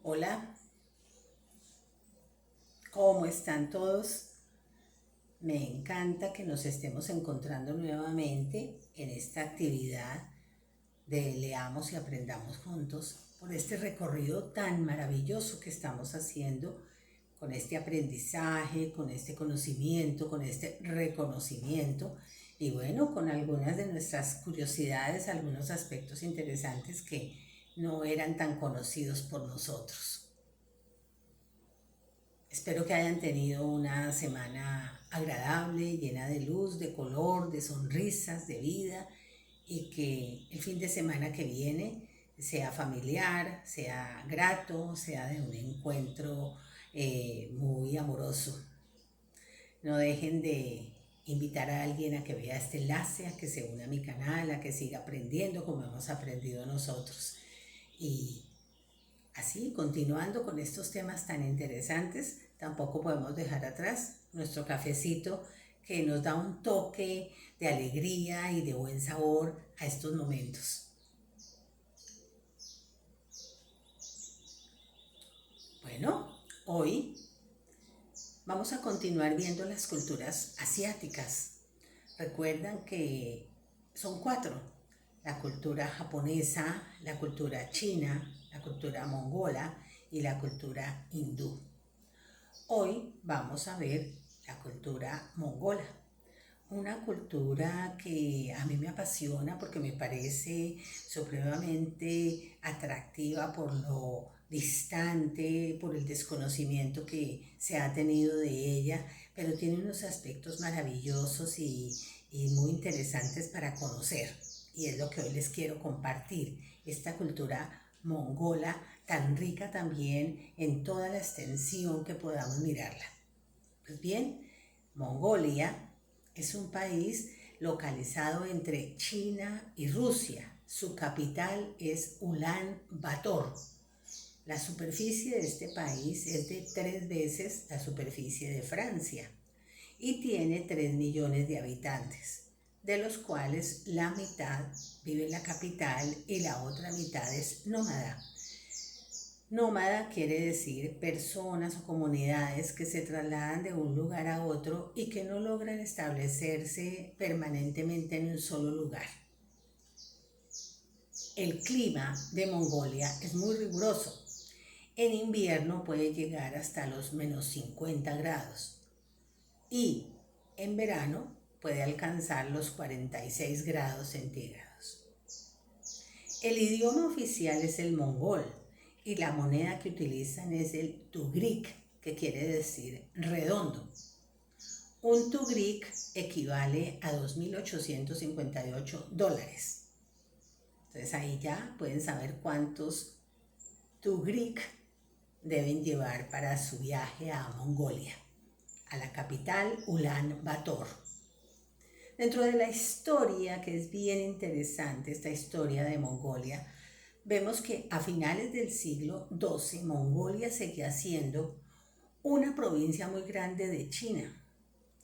Hola, ¿cómo están todos? Me encanta que nos estemos encontrando nuevamente en esta actividad de leamos y aprendamos juntos por este recorrido tan maravilloso que estamos haciendo con este aprendizaje, con este conocimiento, con este reconocimiento y bueno, con algunas de nuestras curiosidades, algunos aspectos interesantes que no eran tan conocidos por nosotros. Espero que hayan tenido una semana agradable, llena de luz, de color, de sonrisas, de vida y que el fin de semana que viene sea familiar, sea grato, sea de un encuentro muy amoroso. No dejen de invitar a alguien a que vea este enlace, a que se una a mi canal, a que siga aprendiendo como hemos aprendido nosotros. Y así, continuando con estos temas tan interesantes, tampoco podemos dejar atrás nuestro cafecito que nos da un toque de alegría y de buen sabor a estos momentos. Bueno, hoy vamos a continuar viendo las culturas asiáticas. Recuerdan que son cuatro: la cultura japonesa, la cultura china, la cultura mongola y la cultura hindú. Hoy vamos a ver la cultura mongola, una cultura que a mí me apasiona porque me parece supremamente atractiva por lo distante, por el desconocimiento que se ha tenido de ella, pero tiene unos aspectos maravillosos y muy interesantes para conocer. Y es lo que hoy les quiero compartir, esta cultura mongola tan rica también en toda la extensión que podamos mirarla. Pues bien, Mongolia es un país localizado entre China y Rusia. Su capital es Ulan Bator. La superficie de este país es de 3 veces la superficie de Francia y tiene 3 millones de habitantes, de los cuales la mitad vive en la capital y la otra mitad es nómada. Nómada quiere decir personas o comunidades que se trasladan de un lugar a otro y que no logran establecerse permanentemente en un solo lugar. El clima de Mongolia es muy riguroso. En invierno puede llegar hasta los -50 grados y en verano puede alcanzar los 46 grados centígrados. El idioma oficial es el mongol y la moneda que utilizan es el tugrik, que quiere decir redondo. Un tugrik equivale a $2.858. Entonces ahí ya pueden saber cuántos tugrik deben llevar para su viaje a Mongolia, a la capital Ulan Bator. Dentro de la historia, que es bien interesante, esta historia de Mongolia, vemos que a finales del siglo XII Mongolia seguía siendo una provincia muy grande de China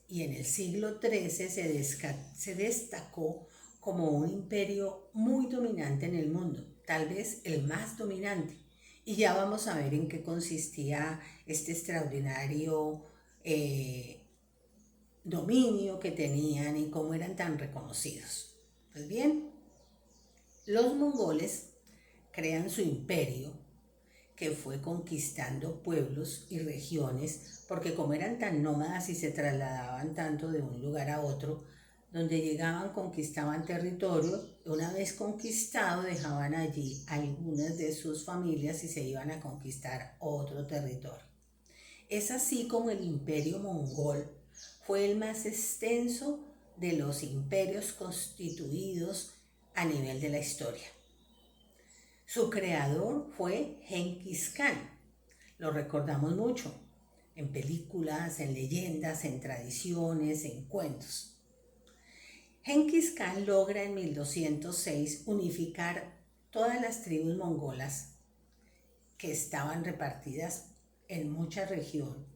y en el siglo XIII se destacó como un imperio muy dominante en el mundo, tal vez el más dominante. Y ya vamos a ver en qué consistía este extraordinario dominio que tenían y cómo eran tan reconocidos. Pues bien, los mongoles crean su imperio que fue conquistando pueblos y regiones, porque como eran tan nómadas y se trasladaban tanto de un lugar a otro, donde llegaban conquistaban territorio, una vez conquistado dejaban allí algunas de sus familias y se iban a conquistar otro territorio. Es así como el imperio mongol fue el más extenso de los imperios constituidos a nivel de la historia. Su creador fue Genghis Khan. Lo recordamos mucho en películas, en leyendas, en tradiciones, en cuentos. Genghis Khan logra en 1206 unificar todas las tribus mongolas que estaban repartidas en mucha región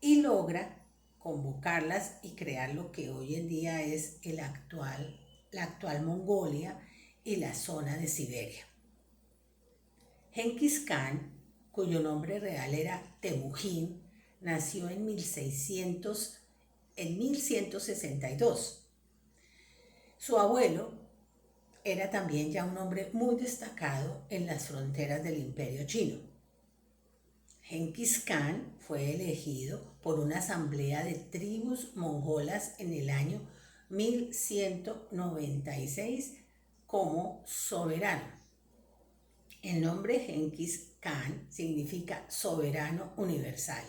y logra convocarlas y crear lo que hoy en día es la actual Mongolia y la zona de Siberia. Genghis Khan cuyo nombre real era Temujin, nació en 1162. Su abuelo era también ya un hombre muy destacado en las fronteras del Imperio Chino. Genghis Khan fue elegido por una asamblea de tribus mongolas en el año 1196 como soberano. El nombre Genghis Khan significa soberano universal.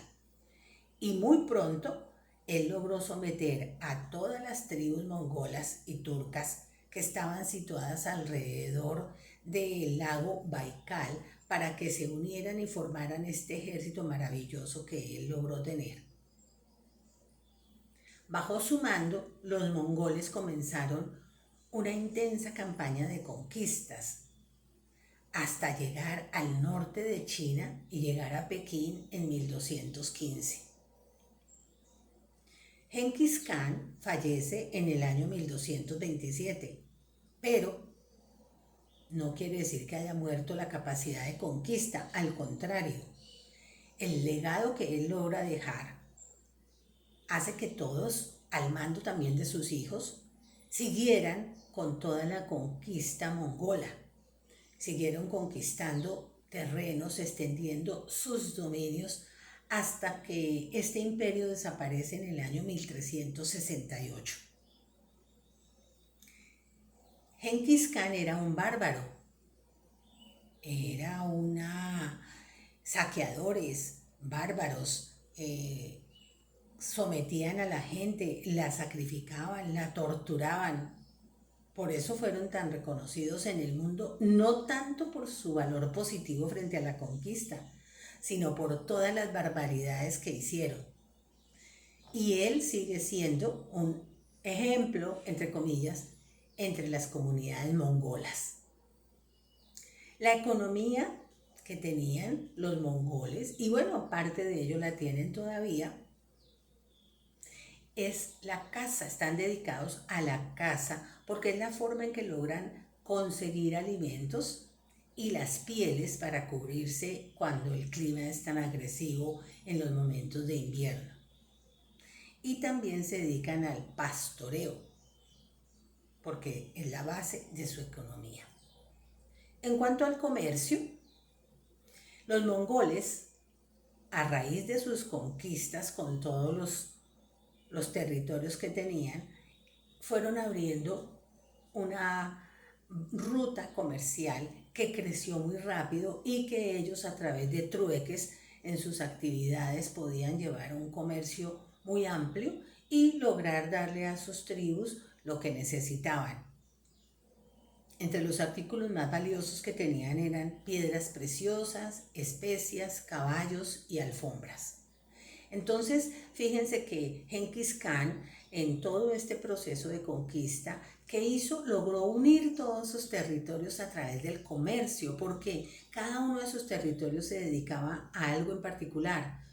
Y muy pronto él logró someter a todas las tribus mongolas y turcas que estaban situadas alrededor del lago Baikal para que se unieran y formaran este ejército maravilloso que él logró tener. Bajo su mando, los mongoles comenzaron una intensa campaña de conquistas hasta llegar al norte de China y llegar a Pekín en 1215. Genghis Khan fallece en el año 1227, pero no quiere decir que haya muerto la capacidad de conquista, al contrario, el legado que él logra dejar hace que todos, al mando también de sus hijos, siguieran con toda la conquista mongola. Siguieron conquistando terrenos, extendiendo sus dominios hasta que este imperio desaparece en el año 1368. Genghis Khan era un bárbaro, era saqueadores, bárbaros, sometían a la gente, la sacrificaban, la torturaban. Por eso fueron tan reconocidos en el mundo, no tanto por su valor positivo frente a la conquista, sino por todas las barbaridades que hicieron. Y él sigue siendo un ejemplo, entre comillas, entre las comunidades mongolas. La economía que tenían los mongoles, y bueno, parte de ello la tienen todavía, es la caza. Están dedicados a la caza porque es la forma en que logran conseguir alimentos y las pieles para cubrirse cuando el clima es tan agresivo en los momentos de invierno. Y también se dedican al pastoreo porque es la base de su economía. En cuanto al comercio, los mongoles, a raíz de sus conquistas con todos los territorios que tenían, fueron abriendo una ruta comercial que creció muy rápido y que ellos a través de trueques en sus actividades podían llevar un comercio muy amplio y lograr darle a sus tribus lo que necesitaban. Entre los artículos más valiosos que tenían eran piedras preciosas, especias, caballos y alfombras. Entonces, fíjense que Genghis Khan, en todo este proceso de conquista, ¿qué hizo? Logró unir todos sus territorios a través del comercio, porque cada uno de sus territorios se dedicaba a algo en particular,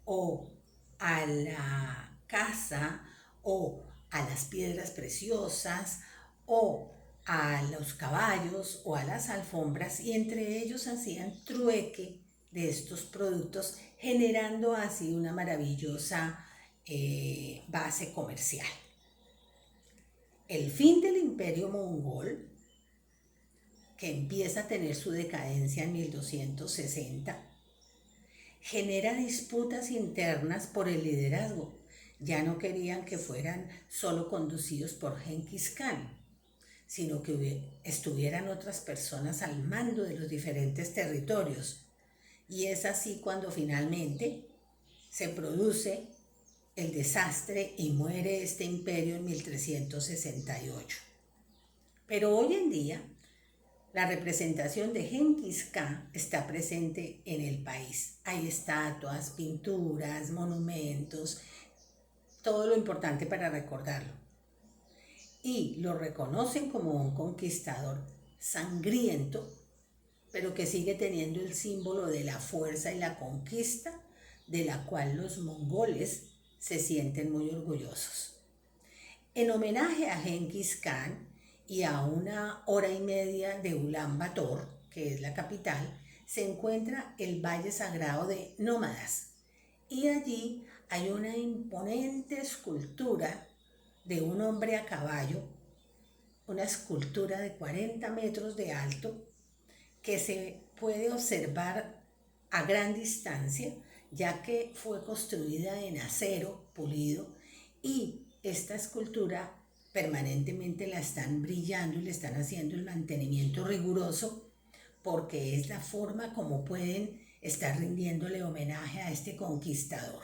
o a la caza, o a las piedras preciosas, o a los caballos, o a las alfombras, y entre ellos hacían trueque de estos productos, generando así una maravillosa base comercial. El fin del imperio mongol, que empieza a tener su decadencia en 1260, genera disputas internas por el liderazgo. Ya no querían que fueran solo conducidos por Genghis Khan, sino que estuvieran otras personas al mando de los diferentes territorios. Y es así cuando finalmente se produce el desastre y muere este imperio en 1368. Pero hoy en día la representación de Genghis Khan está presente en el país. Hay estatuas, pinturas, monumentos, todo lo importante para recordarlo. Y lo reconocen como un conquistador sangriento, pero que sigue teniendo el símbolo de la fuerza y la conquista, de la cual los mongoles se sienten muy orgullosos. En homenaje a Genghis Khan y a 1 hora y media de Ulan Bator, que es la capital, se encuentra el Valle Sagrado de Nómadas y allí hay una imponente escultura de un hombre a caballo, una escultura de 40 metros de alto que se puede observar a gran distancia, ya que fue construida en acero pulido y esta escultura permanentemente la están brillando y le están haciendo el mantenimiento riguroso porque es la forma como pueden estar rindiéndole homenaje a este conquistador.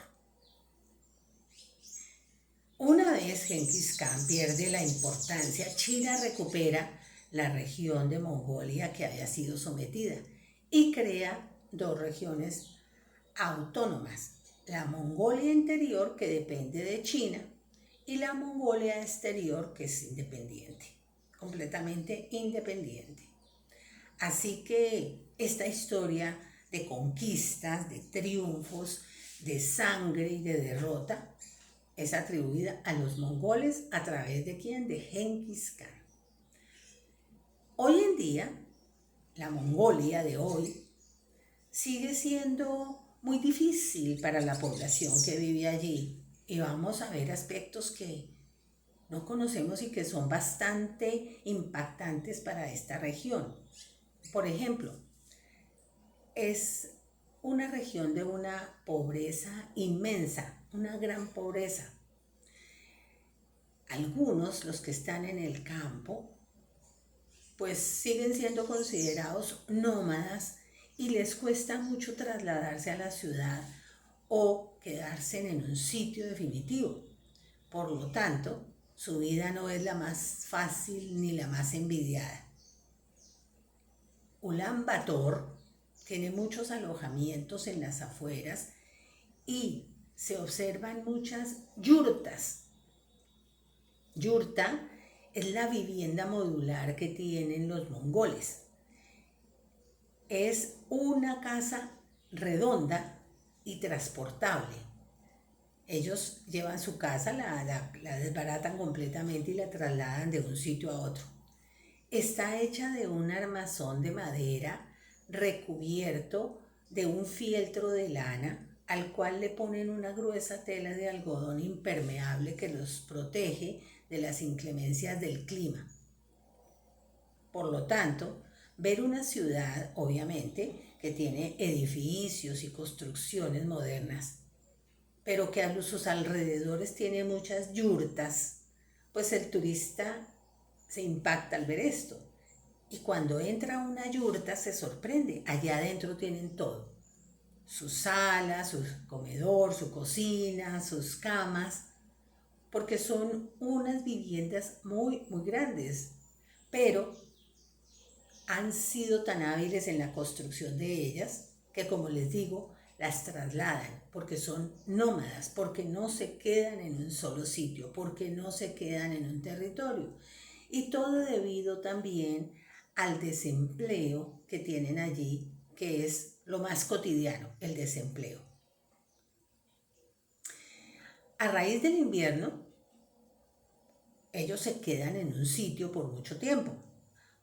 Una vez Genghis Khan pierde la importancia, China recupera la región de Mongolia que había sido sometida y crea dos regiones autónomas, la Mongolia interior que depende de China y la Mongolia exterior que es independiente, completamente independiente. Así que esta historia de conquistas, de triunfos, de sangre y de derrota es atribuida a los mongoles a través de ¿quién? De Genghis Khan. Hoy en día, la Mongolia de hoy sigue siendo muy difícil para la población que vive allí y vamos a ver aspectos que no conocemos y que son bastante impactantes para esta región. Por ejemplo, es una región de una pobreza inmensa, una gran pobreza. Algunos, los que están en el campo, pues siguen siendo considerados nómadas y les cuesta mucho trasladarse a la ciudad o quedarse en un sitio definitivo. Por lo tanto, su vida no es la más fácil ni la más envidiada. Ulan Bator tiene muchos alojamientos en las afueras y se observan muchas yurtas. Yurta es la vivienda modular que tienen los mongoles. Es una casa redonda y transportable. Ellos llevan su casa, la desbaratan completamente y la trasladan de un sitio a otro. Está hecha de un armazón de madera recubierto de un fieltro de lana al cual le ponen una gruesa tela de algodón impermeable que los protege de las inclemencias del clima. Por lo tanto, ver una ciudad, obviamente, que tiene edificios y construcciones modernas, pero que a sus alrededores tiene muchas yurtas, pues el turista se impacta al ver esto. Y cuando entra a una yurta se sorprende. Allá adentro tienen todo. Su sala, su comedor, su cocina, sus camas, porque son unas viviendas muy, muy grandes. Pero han sido tan hábiles en la construcción de ellas que, como les digo, las trasladan porque son nómadas, porque no se quedan en un solo sitio, porque no se quedan en un territorio. Y todo debido también al desempleo que tienen allí, que es lo más cotidiano, el desempleo. A raíz del invierno, ellos se quedan en un sitio por mucho tiempo.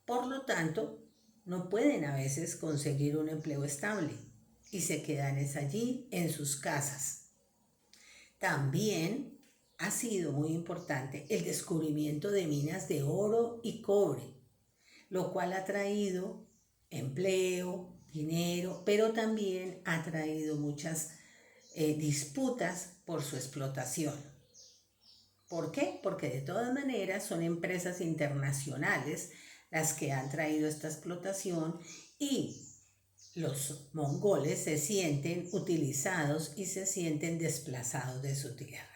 Por lo tanto, no pueden a veces conseguir un empleo estable y se quedan allí en sus casas. También ha sido muy importante el descubrimiento de minas de oro y cobre, lo cual ha traído empleo, dinero, pero también ha traído muchas disputas por su explotación. ¿Por qué? Porque de todas maneras son empresas internacionales las que han traído esta explotación y los mongoles se sienten utilizados y se sienten desplazados de su tierra.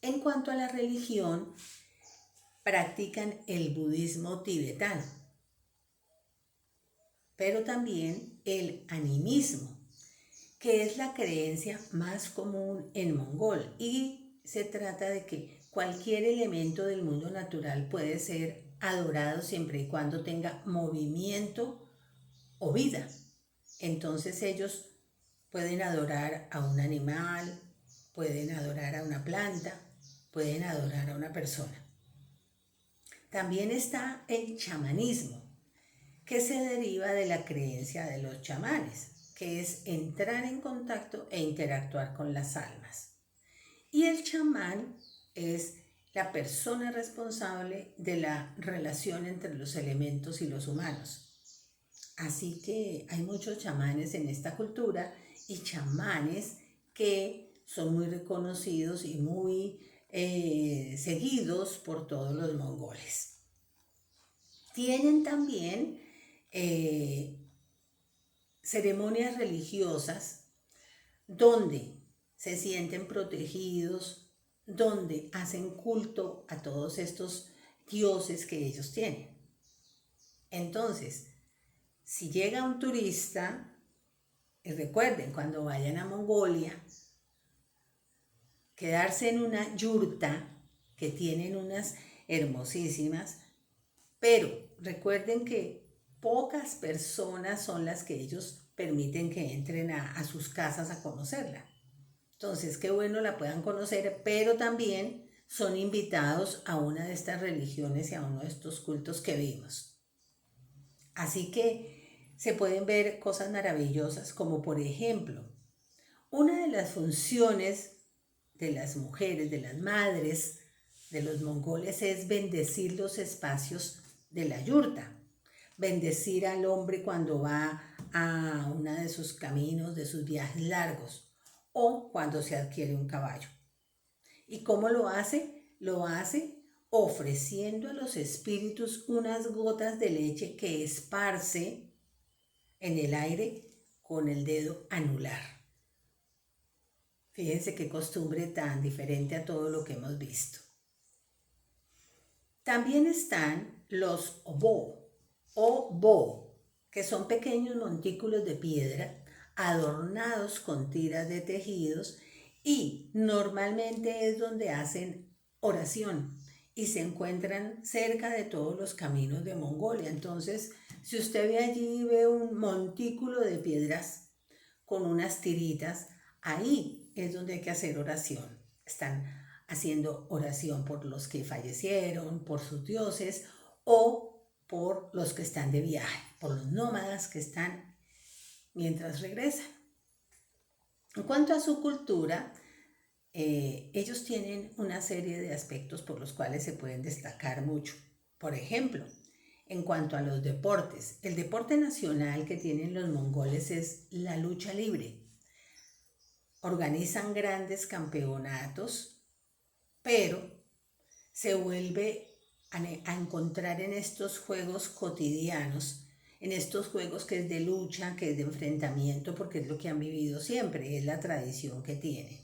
En cuanto a la religión, practican el budismo tibetano, pero también el animismo, que es la creencia más común en mongol y se trata de que cualquier elemento del mundo natural puede ser adorado siempre y cuando tenga movimiento o vida. Entonces ellos pueden adorar a un animal, pueden adorar a una planta, pueden adorar a una persona. También está el chamanismo, que se deriva de la creencia de los chamanes, que es entrar en contacto e interactuar con las almas. Y el chamán es la persona responsable de la relación entre los elementos y los humanos. Así que hay muchos chamanes en esta cultura y chamanes que son muy reconocidos y muy seguidos por todos los mongoles. Tienen también ceremonias religiosas donde se sienten protegidos, donde hacen culto a todos estos dioses que ellos tienen. Entonces, si llega un turista, y recuerden, cuando vayan a Mongolia, quedarse en una yurta que tienen unas hermosísimas, pero recuerden que pocas personas son las que ellos permiten que entren a sus casas a conocerla. Entonces, qué bueno la puedan conocer, pero también son invitados a una de estas religiones y a uno de estos cultos que vimos. Así que se pueden ver cosas maravillosas, como por ejemplo, una de las funciones de las mujeres, de las madres de los mongoles es bendecir los espacios de la yurta, bendecir al hombre cuando va a uno de sus caminos, de sus viajes largos, o cuando se adquiere un caballo. ¿Y cómo lo hace? Lo hace ofreciendo a los espíritus unas gotas de leche que esparce en el aire con el dedo anular. Fíjense qué costumbre tan diferente a todo lo que hemos visto. También están los obo, que son pequeños montículos de piedra adornados con tiras de tejidos y normalmente es donde hacen oración y se encuentran cerca de todos los caminos de Mongolia. Entonces, si usted ve allí, ve un montículo de piedras con unas tiritas, ahí es donde hay que hacer oración. Están haciendo oración por los que fallecieron, por sus dioses o por los que están de viaje, por los nómadas que están mientras regresan. En cuanto a su cultura, ellos tienen una serie de aspectos por los cuales se pueden destacar mucho. Por ejemplo, en cuanto a los deportes, el deporte nacional que tienen los mongoles es la lucha libre. Organizan grandes campeonatos, pero se vuelve a encontrar en estos juegos cotidianos, en estos juegos que es de lucha, que es de enfrentamiento, porque es lo que han vivido siempre, es la tradición que tienen.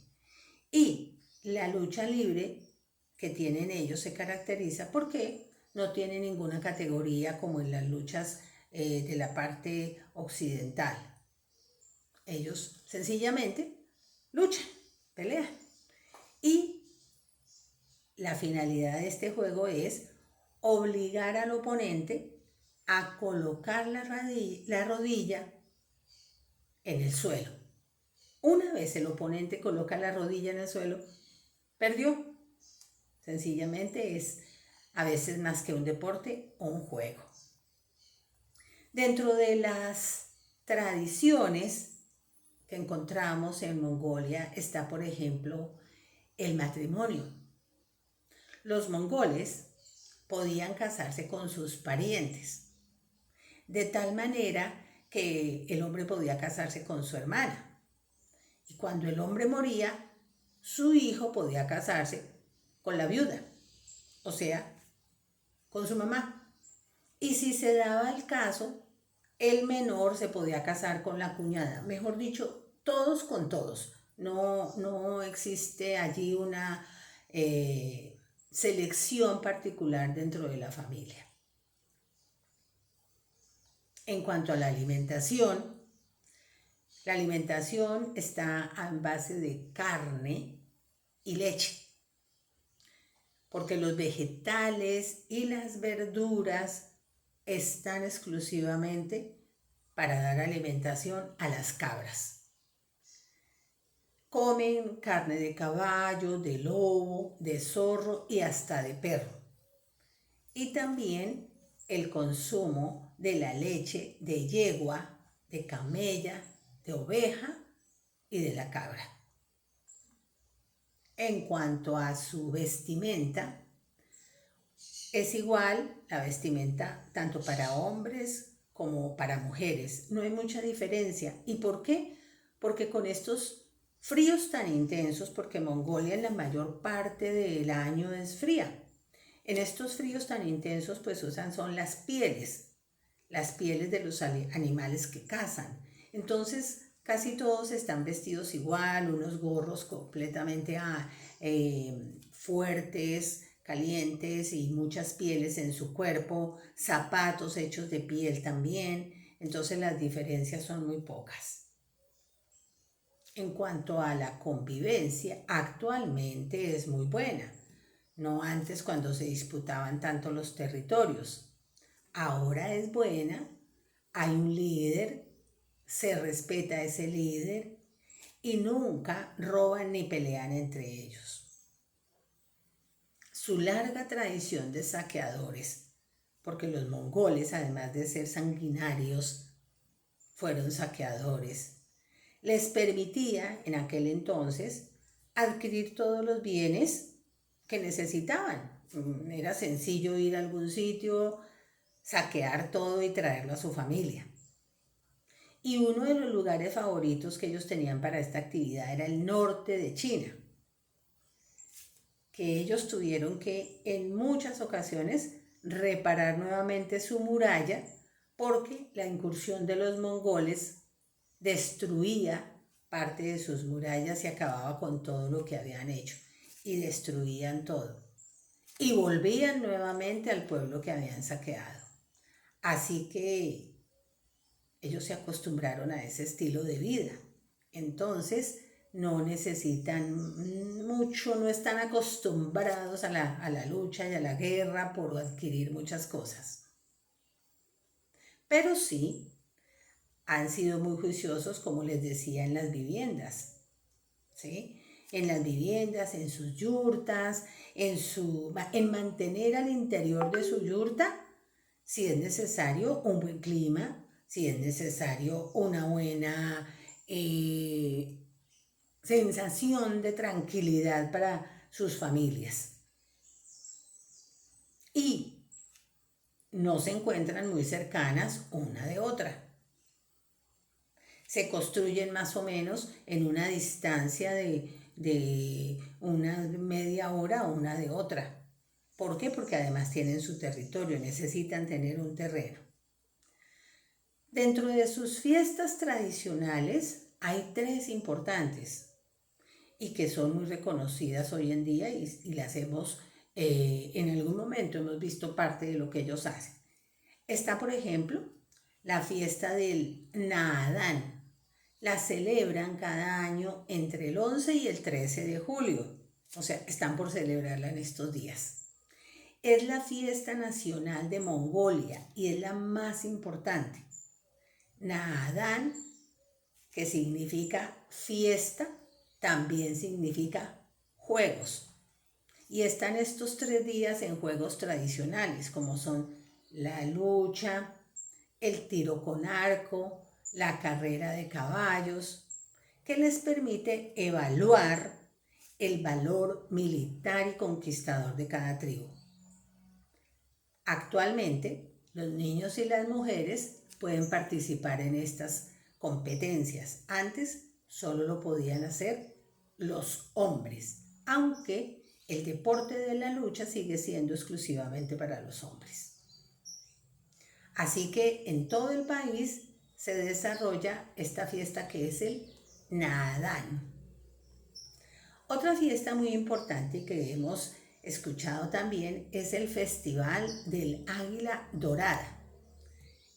Y la lucha libre que tienen ellos se caracteriza porque no tiene ninguna categoría como en las luchas de la parte occidental. Ellos sencillamente luchan, pelean. Y la finalidad de este juego es obligar al oponente a colocar la rodilla en el suelo. Una vez el oponente coloca la rodilla en el suelo, perdió. Sencillamente es a veces más que un deporte o un juego. Dentro de las tradiciones que encontramos en Mongolia está, por ejemplo, el matrimonio. Los mongoles podían casarse con sus parientes, de tal manera que el hombre podía casarse con su hermana. Y cuando el hombre moría, su hijo podía casarse con la viuda, o sea, con su mamá. Y si se daba el caso, el menor se podía casar con la cuñada. Mejor dicho, todos con todos. No existe allí una selección particular dentro de la familia. En cuanto a la alimentación está en base de carne y leche, porque los vegetales y las verduras están exclusivamente para dar alimentación a las cabras. Comen carne de caballo, de lobo, de zorro y hasta de perro. Y también el consumo de la leche de yegua, de camella, de oveja y de la cabra. En cuanto a su vestimenta, es igual la vestimenta tanto para hombres como para mujeres. No hay mucha diferencia. ¿Y por qué? Porque con estos fríos tan intensos, porque Mongolia en la mayor parte del año es fría. En estos fríos tan intensos pues son las pieles de los animales que cazan. Entonces casi todos están vestidos igual, unos gorros completamente fuertes, calientes y muchas pieles en su cuerpo, zapatos hechos de piel también, entonces las diferencias son muy pocas. En cuanto a la convivencia, actualmente es muy buena, no antes cuando se disputaban tanto los territorios. Ahora es buena, hay un líder, se respeta a ese líder y nunca roban ni pelean entre ellos. Su larga tradición de saqueadores, porque los mongoles, además de ser sanguinarios, fueron saqueadores, les permitía en aquel entonces adquirir todos los bienes que necesitaban. Era sencillo ir a algún sitio, saquear todo y traerlo a su familia. Y uno de los lugares favoritos que ellos tenían para esta actividad era el norte de China, que ellos tuvieron que en muchas ocasiones reparar nuevamente su muralla porque la incursión de los mongoles destruía parte de sus murallas y acababa con todo lo que habían hecho y destruían todo y volvían nuevamente al pueblo que habían saqueado. Así que ellos se acostumbraron a ese estilo de vida. Entonces no necesitan mucho, no están acostumbrados a la lucha y a la guerra por adquirir muchas cosas. Pero sí han sido muy juiciosos, como les decía, en las viviendas, ¿sí? En las viviendas, en sus yurtas, en mantener al interior de su yurta, si es necesario, un buen clima, si es necesario una buena sensación de tranquilidad para sus familias. Y no se encuentran muy cercanas una de otra. Se construyen más o menos en una distancia de una media hora una de otra. ¿Por qué? Porque además tienen su territorio, necesitan tener un terreno. Dentro de sus fiestas tradicionales hay 3 importantes y que son muy reconocidas hoy en día y las hemos, en algún momento hemos visto parte de lo que ellos hacen. Está, por ejemplo, la fiesta del Naadán. La celebran cada año entre el 11 y el 13 de julio. O sea, están por celebrarla en estos días. Es la fiesta nacional de Mongolia y es la más importante. Naadán, que significa fiesta, también significa juegos. Y están estos 3 días en juegos tradicionales, como son la lucha, el tiro con arco, la carrera de caballos, que les permite evaluar el valor militar y conquistador de cada tribu. Actualmente, los niños y las mujeres pueden participar en estas competencias. Antes solo lo podían hacer los hombres, aunque el deporte de la lucha sigue siendo exclusivamente para los hombres. Así que en todo el país se desarrolla esta fiesta que es el Naadán. Otra fiesta muy importante que hemos escuchado también es el Festival del Águila Dorada.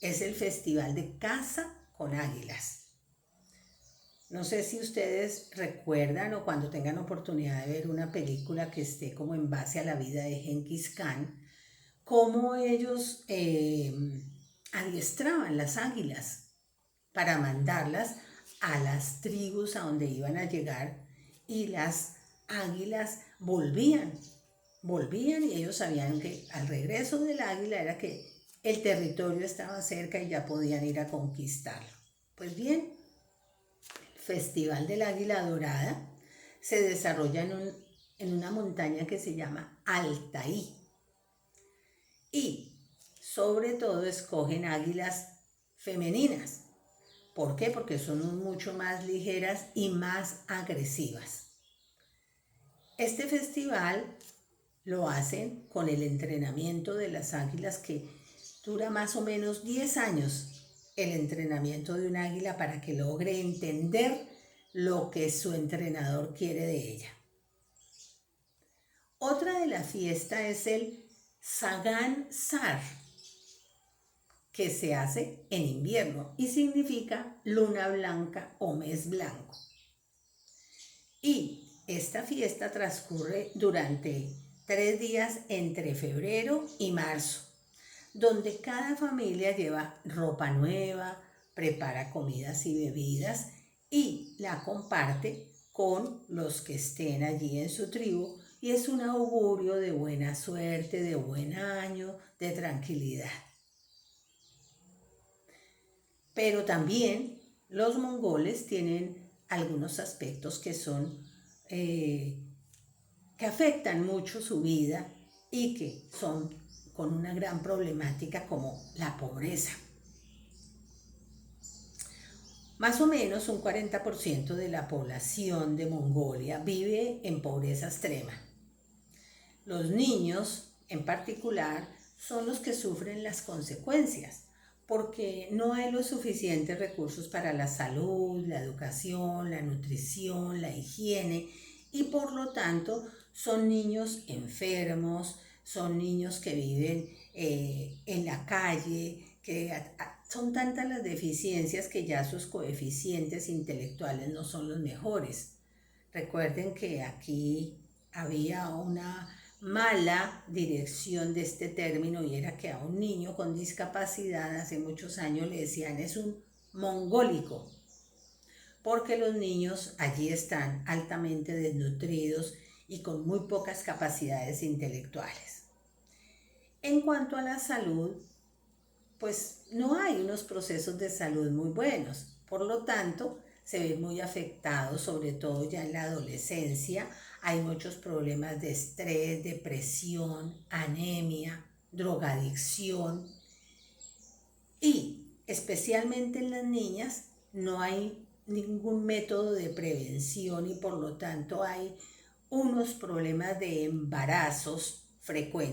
Es el festival de caza con águilas. No sé si ustedes recuerdan o cuando tengan oportunidad de ver una película que esté como en base a la vida de Genghis Khan, cómo ellos adiestraban las águilas para mandarlas a las tribus a donde iban a llegar y las águilas volvían y ellos sabían que al regreso del águila era que el territorio estaba cerca y ya podían ir a conquistarlo. Pues bien, el Festival del Águila Dorada se desarrolla en una montaña que se llama Altaí. Y sobre todo escogen águilas femeninas. ¿Por qué? Porque son mucho más ligeras y más agresivas. Este festival lo hacen con el entrenamiento de las águilas, que dura más o menos 10 años el entrenamiento de un águila para que logre entender lo que su entrenador quiere de ella. Otra de la fiesta es el Sagan Sar, que se hace en invierno y significa luna blanca o mes blanco. Y esta fiesta transcurre durante 3 días entre febrero y marzo, donde cada familia lleva ropa nueva, prepara comidas y bebidas y la comparte con los que estén allí en su tribu, y es un augurio de buena suerte, de buen año, de tranquilidad. Pero también los mongoles tienen algunos aspectos que que afectan mucho su vida y que son con una gran problemática, como la pobreza. Más o menos un 40% de la población de Mongolia vive en pobreza extrema. Los niños, en particular, son los que sufren las consecuencias, porque no hay los suficientes recursos para la salud, la educación, la nutrición, la higiene, y por lo tanto son niños enfermos, son niños que viven en la calle, que son tantas las deficiencias que ya sus coeficientes intelectuales no son los mejores. Recuerden que aquí había una mala dirección de este término, y era que a un niño con discapacidad hace muchos años le decían es un mongólico, porque los niños allí están altamente desnutridos y con muy pocas capacidades intelectuales. En cuanto a la salud, pues no hay unos procesos de salud muy buenos, por lo tanto se ven muy afectados, sobre todo ya en la adolescencia. Hay muchos problemas de estrés, depresión, anemia, drogadicción, y especialmente en las niñas no hay ningún método de prevención, y por lo tanto hay unos problemas de embarazos frecuentes.